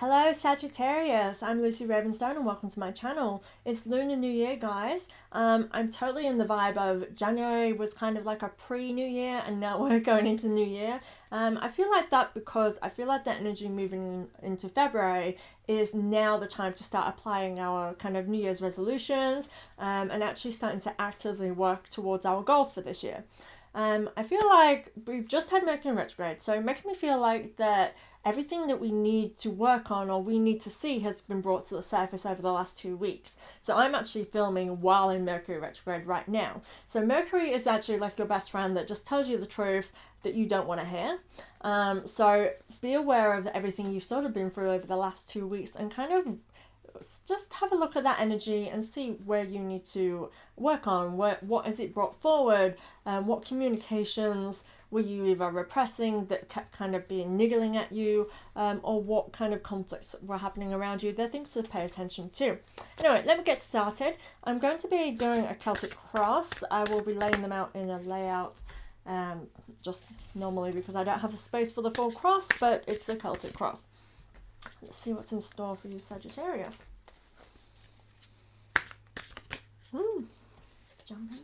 Hello Sagittarius, I'm Lucy Ravenstone and welcome to my channel. It's Lunar New Year, guys. I'm totally in the vibe of January was kind of like a pre-New Year and now we're going into the New Year. I feel like that because I feel like the energy moving into February is now the time to start applying our kind of New Year's resolutions and actually starting to actively work towards our goals for this year. I feel like we've just had Mercury Retrograde, so it makes me feel like that everything that we need to work on or we need to see has been brought to the surface over the last 2 weeks. So I'm actually filming while in Mercury Retrograde right now. So Mercury is actually like your best friend that just tells you the truth that you don't want to hear. So be aware of everything you've sort of been through over the last 2 weeks and kind of just have a look at that energy and see where you need to work on. What is it brought forward? What communications were you either repressing that kept kind of being niggling at you, or what kind of conflicts were happening around you? They're things to pay attention to. Anyway, let me get started. I'm going to be doing a Celtic Cross. I will be laying them out in a layout just normally because I don't have the space for the full cross, but it's a Celtic Cross. Let's see what's in store for you, Sagittarius. Jumping.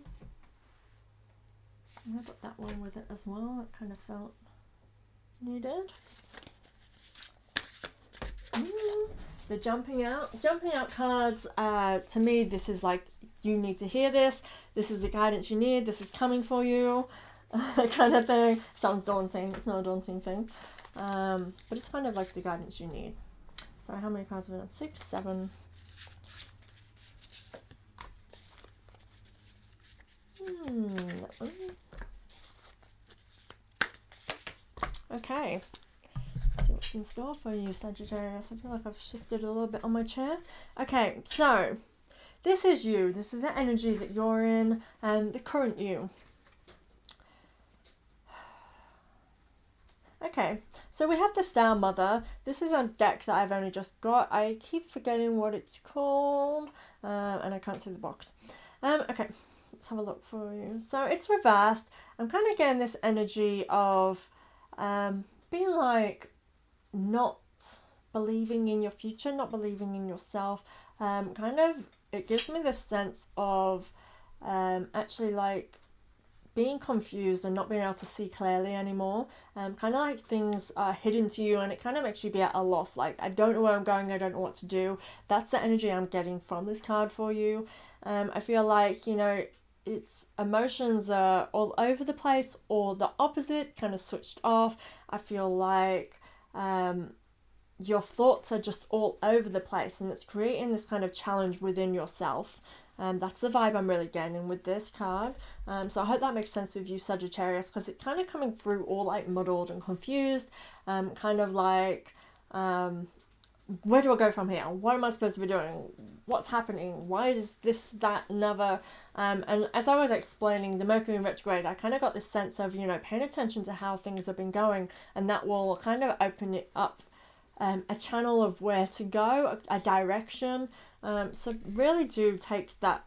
I got that one with it as well. It kind of felt needed. The jumping out cards. To me, this is like you need to hear this. This is the guidance you need. This is coming for you, kind of thing. Sounds daunting. It's not a daunting thing, but it's kind of like the guidance you need. So how many cards have we done? 6, 7. That one. Okay. Let's see what's in store for you, Sagittarius. I feel like I've shifted a little bit on my chair. Okay, so this is you. This is the energy that you're in, and the current you. Okay, so we have the Star Mother. This is a deck that I've only just got. I keep forgetting what it's called, and I can't see the box. Okay, let's have a look for you. So it's reversed. I'm kind of getting this energy of being like not believing in your future, not believing in yourself. Kind of, it gives me this sense of actually like being confused and not being able to see clearly anymore. Kind of like things are hidden to you and it kind of makes you be at a loss. Like, I don't know where I'm going, I don't know what to do. That's the energy I'm getting from this card for you. I feel like, you know, it's emotions are all over the place or the opposite, kind of switched off. I feel like your thoughts are just all over the place and it's creating this kind of challenge within yourself. That's the vibe I'm really getting with this card. So I hope that makes sense with you, Sagittarius, because it's kind of coming through all like muddled and confused. Kind of like, where do I go from here? What am I supposed to be doing? What's happening? Why is this, that, another? And as I was explaining the Mercury Retrograde, I kind of got this sense of, you know, paying attention to how things have been going, and that will kind of open it up. A channel of where to go, a direction. So really do take that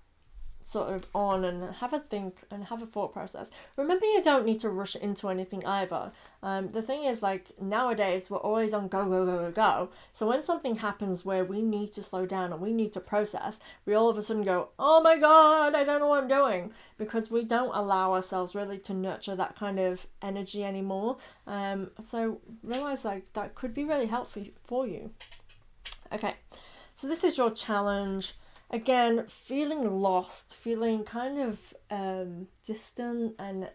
sort of on and have a think and have a thought process. Remember, you don't need to rush into anything either. The thing is, like, nowadays we're always on go, go, go, go, go. So when something happens where we need to slow down and we need to process, we all of a sudden go, oh my god, I don't know what I'm doing, because we don't allow ourselves really to nurture that kind of energy anymore. So realize like that could be really helpful for you. Okay, so this is your challenge. Again, feeling lost, feeling kind of distant and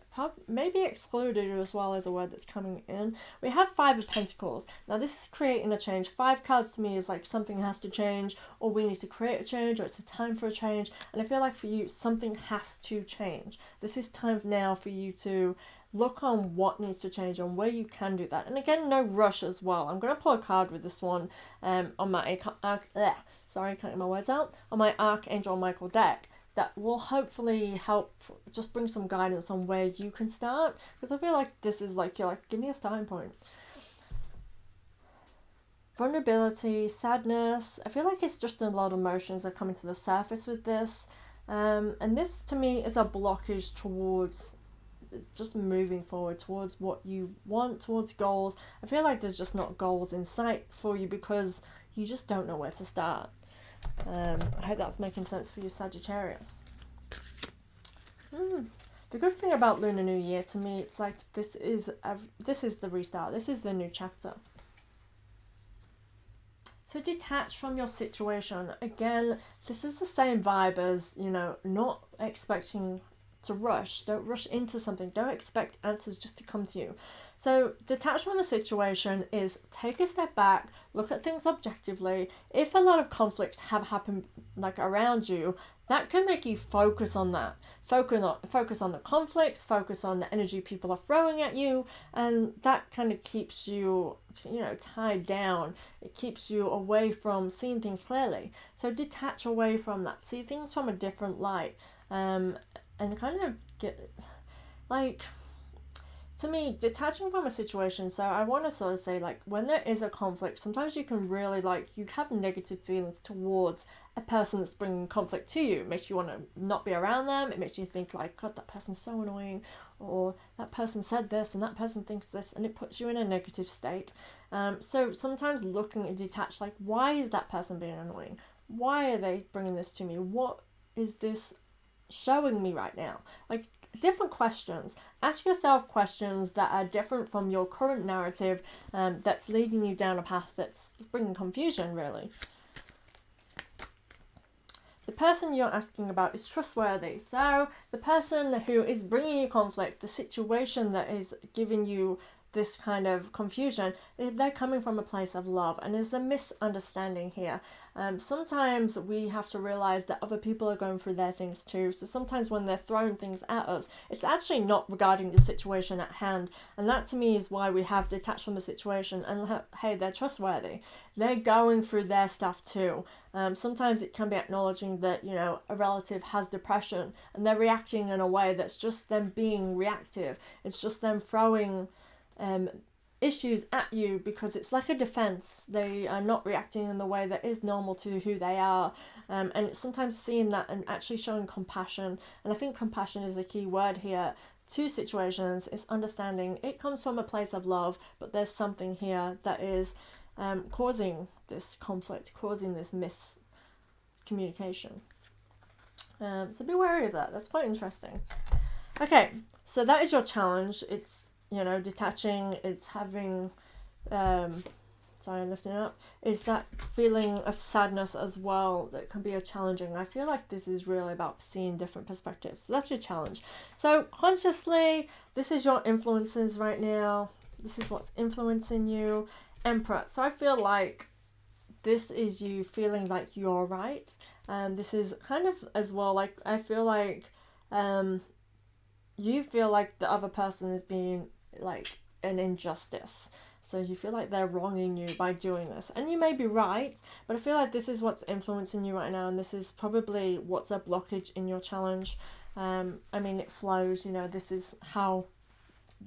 maybe excluded as well as a word that's coming in. We have 5 of Pentacles. Now this is creating a change. 5 cards to me is like something has to change, or we need to create a change, or it's a time for a change. And I feel like for you, something has to change. This is time now for you to look on what needs to change and where you can do that. And again, no rush as well. I'm going to pull a card with this one on my can't get my words out, on my Archangel Michael deck that will hopefully help just bring some guidance on where you can start, because I feel like this is like, you're like, give me a starting point. Vulnerability, sadness. I feel like it's just a lot of emotions that are coming to the surface with this. And this to me is a blockage towards just moving forward towards what you want, towards goals. I feel like there's just not goals in sight for you because you just don't know where to start. I hope that's making sense for you, Sagittarius. The good thing about Lunar New Year to me, it's like this is the restart. This is the new chapter. So detach from your situation. Again, this is the same vibe as, you know, not expecting to rush. Don't rush into something. Don't expect answers just to come to you. So detach from the situation is take a step back, look at things objectively. If a lot of conflicts have happened like around you, that can make you focus on that. Focus on the conflicts, focus on the energy people are throwing at you, and that kind of keeps you, you know, tied down. It keeps you away from seeing things clearly. So detach away from that. See things from a different light. And kind of get, like, to me, detaching from a situation, so I want to sort of say, like, when there is a conflict, sometimes you can really, like, you have negative feelings towards a person that's bringing conflict to you. It makes you want to not be around them. It makes you think, like, God, that person's so annoying, or that person said this, and that person thinks this, and it puts you in a negative state. So sometimes looking at detach, like, why is that person being annoying? Why are they bringing this to me? What is this showing me right now? Like, different questions. Ask yourself questions that are different from your current narrative, that's leading you down a path that's bringing confusion, really. The person you're asking about is trustworthy. So the person who is bringing you conflict, the situation that is giving you this kind of confusion, they're coming from a place of love, and there's a misunderstanding here. Sometimes we have to realize that other people are going through their things too. So sometimes when they're throwing things at us, it's actually not regarding the situation at hand, and that to me is why we have detached from the situation. And hey, they're trustworthy. They're going through their stuff too. Sometimes it can be acknowledging that, you know, a relative has depression and they're reacting in a way that's just them being reactive. It's just them throwing issues at you because it's like a defense. They are not reacting in the way that is normal to who they are, and it's sometimes seeing that and actually showing compassion. And I think compassion is the key word here to situations. It's understanding it comes from a place of love, but there's something here that is causing this conflict, causing this miscommunication. So be wary of that. That's quite interesting. Okay, so that is your challenge. It's, you know, detaching, it's having, lifting it up, is that feeling of sadness as well that can be challenging. I feel like this is really about seeing different perspectives. So that's your challenge. So consciously, this is your influences right now. This is what's influencing you. Emperor. So I feel like this is you feeling like you're right. This is kind of as well, like, I feel like you feel like the other person is being like an injustice. So you feel like they're wronging you by doing this. And you may be right, but I feel like this is what's influencing you right now, and this is probably what's a blockage in your challenge. I mean, it flows, you know, this is how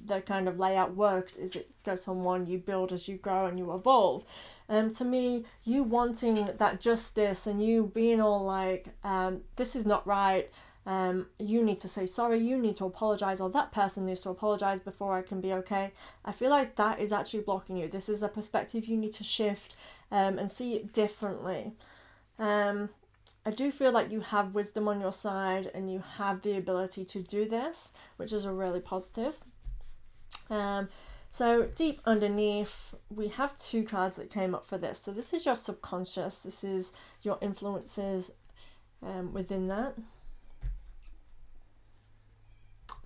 the kind of layout works, is it goes from one, you build as you grow and you evolve. To me, you wanting that justice and you being all like, this is not right, you need to say sorry, you need to apologize, or that person needs to apologize before I can be okay. I feel like that is actually blocking you. This is a perspective you need to shift and see it differently. I do feel like you have wisdom on your side and you have the ability to do this, which is a really positive. So deep underneath, we have two cards that came up for this. So this is your subconscious. This is your influences within that.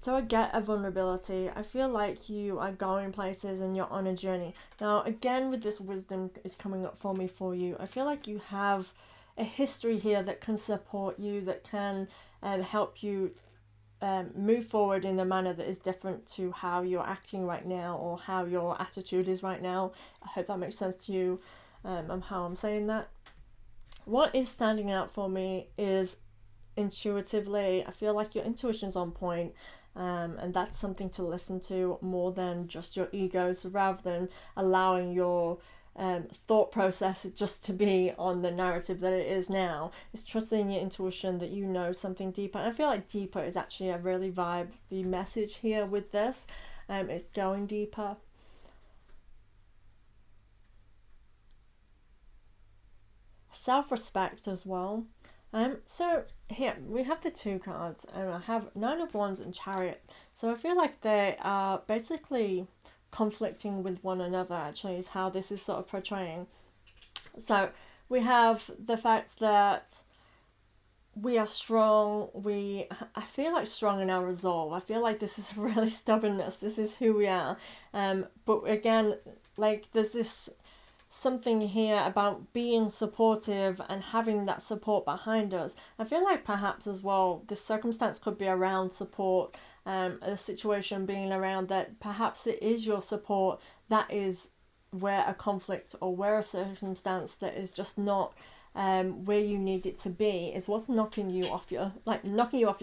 So I get a vulnerability. I feel like you are going places and you're on a journey. Now, again, with this wisdom is coming up for me for you. I feel like you have a history here that can support you, that can help you move forward in a manner that is different to how you're acting right now or how your attitude is right now. I hope that makes sense to you and how I'm saying that. What is standing out for me is intuitively, I feel like your intuition's on point, and that's something to listen to more than just your egos, rather than allowing your thought process just to be on the narrative that it is now. It's trusting your intuition that you know something deeper. And I feel like deeper is actually a really vibey message here with this. It's going deeper. Self-respect as well. So here we have the 2 cards, and I have 9 of Wands and Chariot. So I feel like they are basically conflicting with one another, actually, is how this is sort of portraying. So we have the fact that we are strong. I feel like strong in our resolve. I feel like this is really stubbornness. This is who we are. But again, like there's this something here about being supportive and having that support behind us. I feel like perhaps as well this circumstance could be around support, a situation being around that perhaps it is your support that is where a conflict or where a circumstance that is just not where you need it to be is what's knocking you off your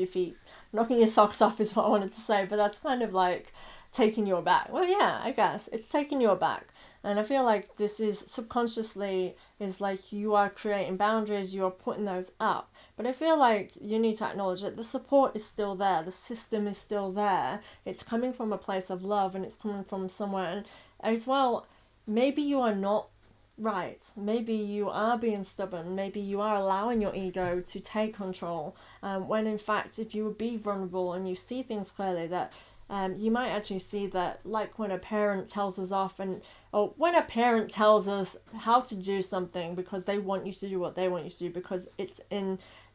feet, knocking your socks off is what I wanted to say, but that's kind of like taking you aback. Well, yeah, I guess it's taking you aback. And I feel like this is subconsciously is like you are creating boundaries, you are putting those up. But I feel like you need to acknowledge that the support is still there, the system is still there. It's coming from a place of love, and it's coming from somewhere. And as well, maybe you are not right. Maybe you are being stubborn. Maybe you are allowing your ego to take control. When in fact, if you would be vulnerable and you see things clearly, that you might actually see that, like when a parent tells us off, or when a parent tells us how to do something because they want you to do what they want you to do because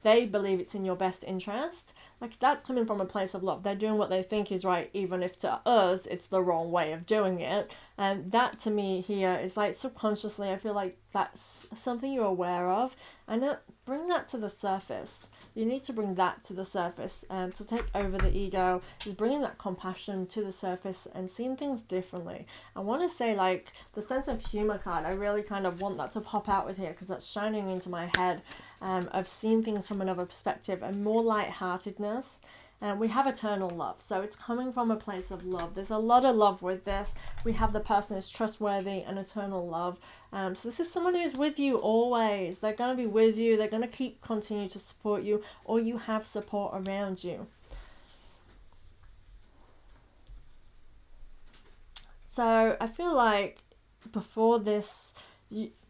they believe it's in your best interest. Like that's coming from a place of love. They're doing what they think is right, even if to us it's the wrong way of doing it. And that to me here is like subconsciously, I feel like that's something you're aware of, and bring that to the surface. You need to bring that to the surface. To take over the ego is bringing that compassion to the surface and seeing things differently. I want to say like the sense of humor card, I really kind of want that to pop out with here because that's shining into my head. Of seeing things from another perspective and more lightheartedness. And we have eternal love, so it's coming from a place of love. There's a lot of love with this. We have the person who's trustworthy and eternal love. So this is someone who's with you always. They're going to be with you. They're going to continue to support you, or you have support around you. So I feel like before this,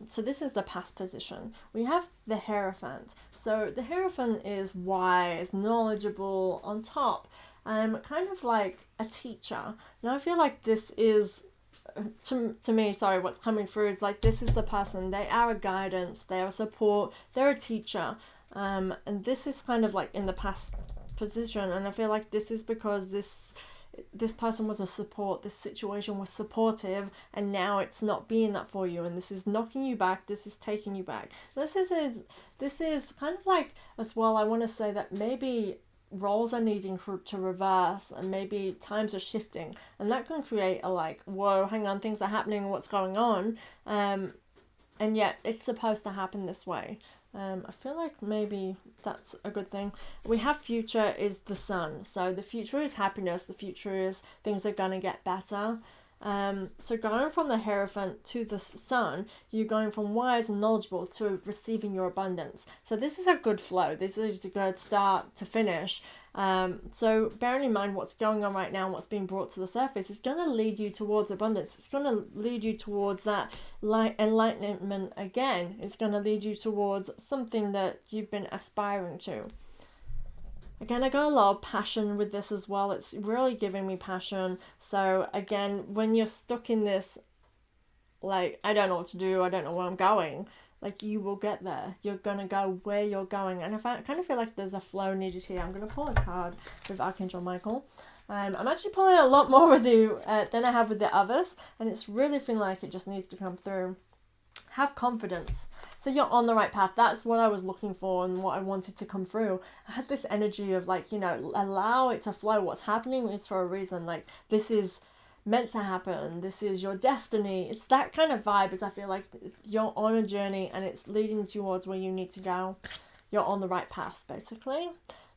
so this is the past position. We have the Hierophant. So the Hierophant is wise, knowledgeable, on top, kind of like a teacher. Now I feel like this is, to me, sorry, what's coming through is like this is the person. They are a guidance, they are a support, they're a teacher. And this is kind of like in the past position, and I feel like this is because this person was a support, this situation was supportive, and now it's not being that for you, and this is knocking you back, this is taking you back. This is kind of like, as well, I want to say that maybe roles are needing to reverse, and maybe times are shifting, and that can create a like, whoa, hang on, things are happening, what's going on, and yet it's supposed to happen this way. I feel like maybe that's a good thing. We have future is the sun. So the future is happiness. The future is things are going to get better. So going from the Hierophant to the sun, you're going from wise and knowledgeable to receiving your abundance. So this is a good flow. This is a good start to finish. So bearing in mind what's going on right now and what's being brought to the surface, it's going to lead you towards abundance. It's going to lead you towards that light enlightenment again. It's going to lead you towards something that you've been aspiring to. Again, I got a lot of passion with this as well. It's really giving me passion. So again, when you're stuck in this, like, I don't know what to do, I don't know where I'm going, like, you will get there. You're going to go where you're going. And I kind of feel like there's a flow needed here. I'm going to pull a card with Archangel Michael. I'm actually pulling a lot more with you than I have with the others. And it's really feeling like it just needs to come through. Have confidence. So you're on the right path. That's what I was looking for and what I wanted to come through. I had this energy of like, allow it to flow. What's happening is for a reason. Like, this is meant to happen. This is your destiny. It's that kind of vibe, as I feel like you're on a journey and it's leading towards where you need to go. You're on the right path, basically.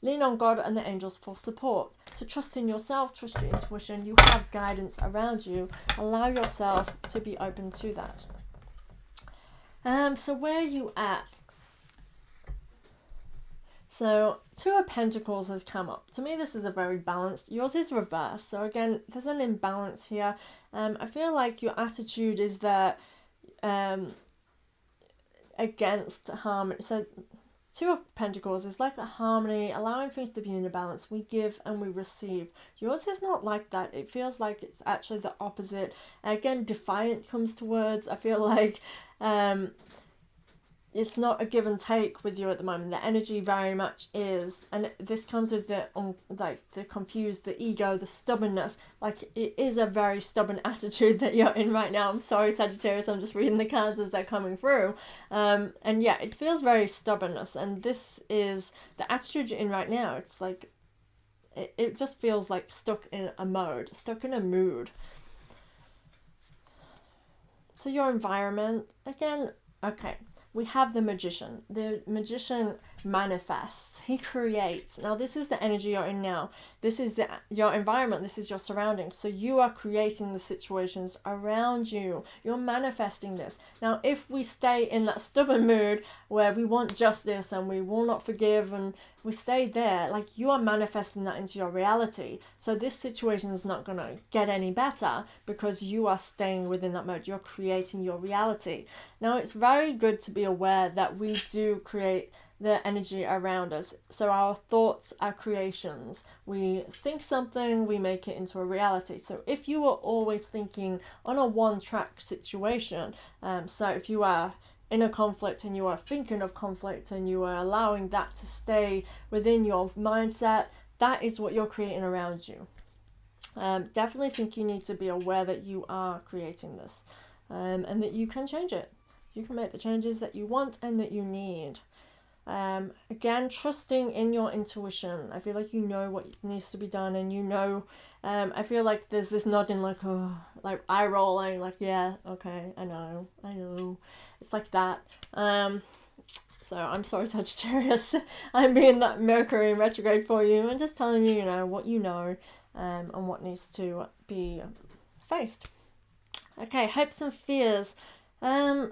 Lean on God and the angels for support. So trust in yourself, trust your intuition. You have guidance around you. Allow yourself to be open to that. So where are you at? So, Two of Pentacles has come up. To me, this is a very balanced. Yours is reversed. So again, there's an imbalance here. I feel like your attitude is that against harmony. So Two of Pentacles is like a harmony, allowing things to be in a balance. We give and we receive. Yours is not like that. It feels like it's actually the opposite. Again, defiant comes to words. I feel like it's not a give and take with you at the moment. The energy very much is, and this comes with the the confused, the ego, the stubbornness. Like, it is a very stubborn attitude that you're in right now. I'm sorry, Sagittarius, I'm just reading the cards as they're coming through. And yeah, it feels very stubbornness, and this is the attitude you're in right now. It's like it just feels like stuck in a mode, stuck in a mood. So your environment, again, okay. We have the Magician. The Magician manifests. He creates. Now, this is the energy you're in now. This is your environment. This is your surroundings. So you are creating the situations around you. You're manifesting this. Now, if we stay in that stubborn mood where we want justice and we will not forgive and we stay there, like, you are manifesting that into your reality. So this situation is not going to get any better because you are staying within that mode. You're creating your reality. Now, it's very good to be aware that we do create the energy around us. So our thoughts are creations. We think something, we make it into a reality. So if you are always thinking on a one-track situation, so if you are in a conflict and you are thinking of conflict and you are allowing that to stay within your mindset, that is what you're creating around you. Definitely think you need to be aware that you are creating this, and that you can change it. You can make the changes that you want and that you need. Again, trusting in your intuition. I feel like you know what needs to be done, and you know, I feel like there's this nodding, like, oh, like eye rolling, like, yeah, okay, I know. It's like that. So I'm sorry, Sagittarius. I'm being that Mercury Retrograde for you and just telling you, you know, what you know, and what needs to be faced. Okay, hopes and fears.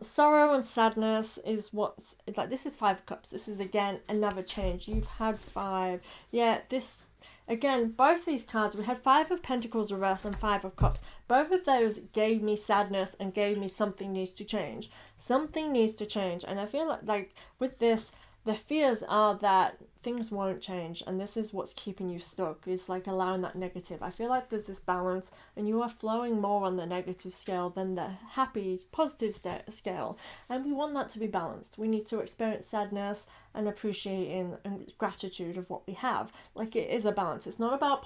Sorrow and sadness is what's like. This is 5 of Cups. This is again another change. You've had 5. Yeah, this again, both these cards, we had 5 of Pentacles reversed and 5 of Cups. Both of those gave me sadness and gave me something needs to change. Something needs to change, and I feel like with this, the fears are that things won't change, and this is what's keeping you stuck, is like allowing that negative. I feel like there's this balance and you are flowing more on the negative scale than the happy positive scale, and we want that to be balanced. We need to experience sadness and appreciating and gratitude of what we have. Like, it is a balance. It's not about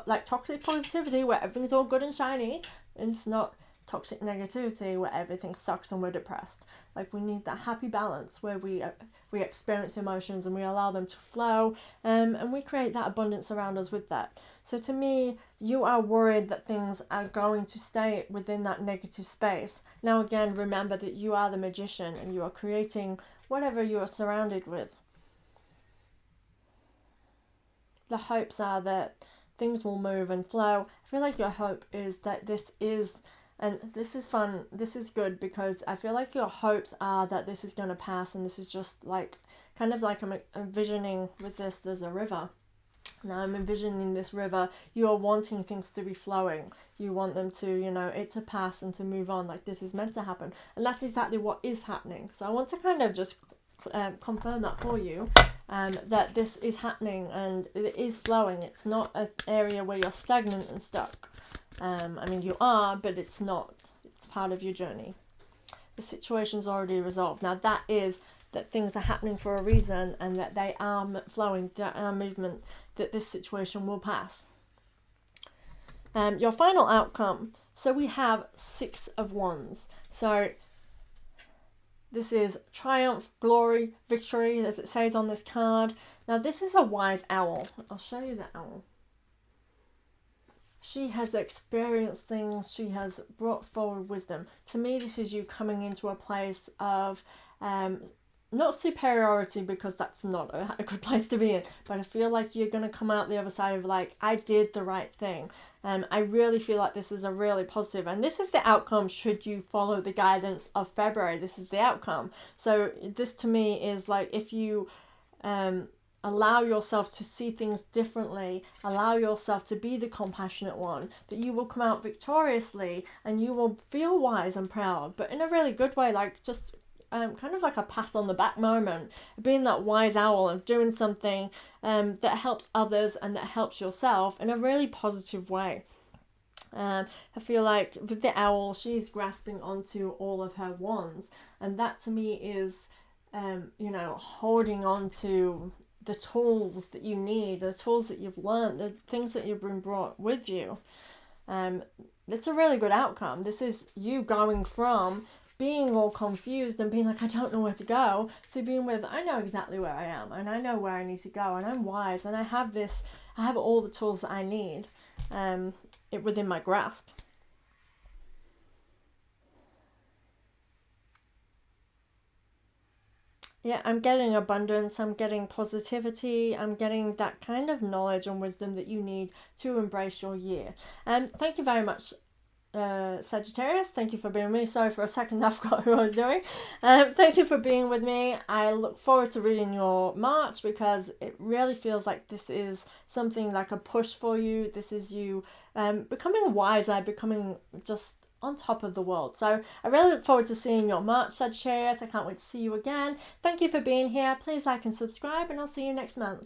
like toxic positivity where everything's all good and shiny, and it's not toxic negativity where everything sucks and we're depressed. Like, we need that happy balance where we experience emotions and we allow them to flow, and we create that abundance around us with that. So to me, you are worried that things are going to stay within that negative space. Now again, remember that you are the Magician and you are creating whatever you are surrounded with. The hopes are that things will move and flow. I feel like your hope is that this is, and this is fun, this is good, because I feel like your hopes are that this is going to pass, and this is just like, kind of like I'm envisioning with this, there's a river. Now I'm envisioning this river, you are wanting things to be flowing. You want them to, you know, it to pass and to move on, like this is meant to happen. And that's exactly what is happening. So I want to kind of just confirm that for you, that this is happening and it is flowing. It's not an area where you're stagnant and stuck. I mean, you are, but it's not. It's part of your journey. The situation's already resolved. Now, that is that things are happening for a reason, and that they are flowing, there are movement, that this situation will pass. Your final outcome. So we have 6 of Wands. So this is triumph, glory, victory, as it says on this card. Now, this is a wise owl. I'll show you the owl. She has experienced things. She has brought forward wisdom. To me, this is you coming into a place of not superiority, because that's not a good place to be in, but I feel like you're going to come out the other side of like, I did the right thing. I really feel like this is a really positive, and this is the outcome should you follow the guidance of February. This is the outcome. So this to me is like, if you allow yourself to see things differently, allow yourself to be the compassionate one, that you will come out victoriously and you will feel wise and proud, but in a really good way, like just kind of like a pat on the back moment, being that wise owl and doing something that helps others and that helps yourself in a really positive way. I feel like with the owl, she's grasping onto all of her wands, and that to me is, holding on to the tools that you need, the tools that you've learned, the things that you've been brought with you. It's a really good outcome. This is you going from being all confused and being like, I don't know where to go, to being with, I know exactly where I am and I know where I need to go and I'm wise and I have all the tools that I need within my grasp. Yeah, I'm getting abundance, I'm getting positivity, I'm getting that kind of knowledge and wisdom that you need to embrace your year. Thank you very much, Sagittarius. Thank you for being with me. Sorry, for a second I forgot who I was doing. Thank you for being with me. I look forward to reading your March, because it really feels like this is something like a push for you. This is you becoming wiser, becoming just on top of the world. So I really look forward to seeing your March, Sagittarius. I can't wait to see you again. Thank you for being here. Please like and subscribe, and I'll see you next month.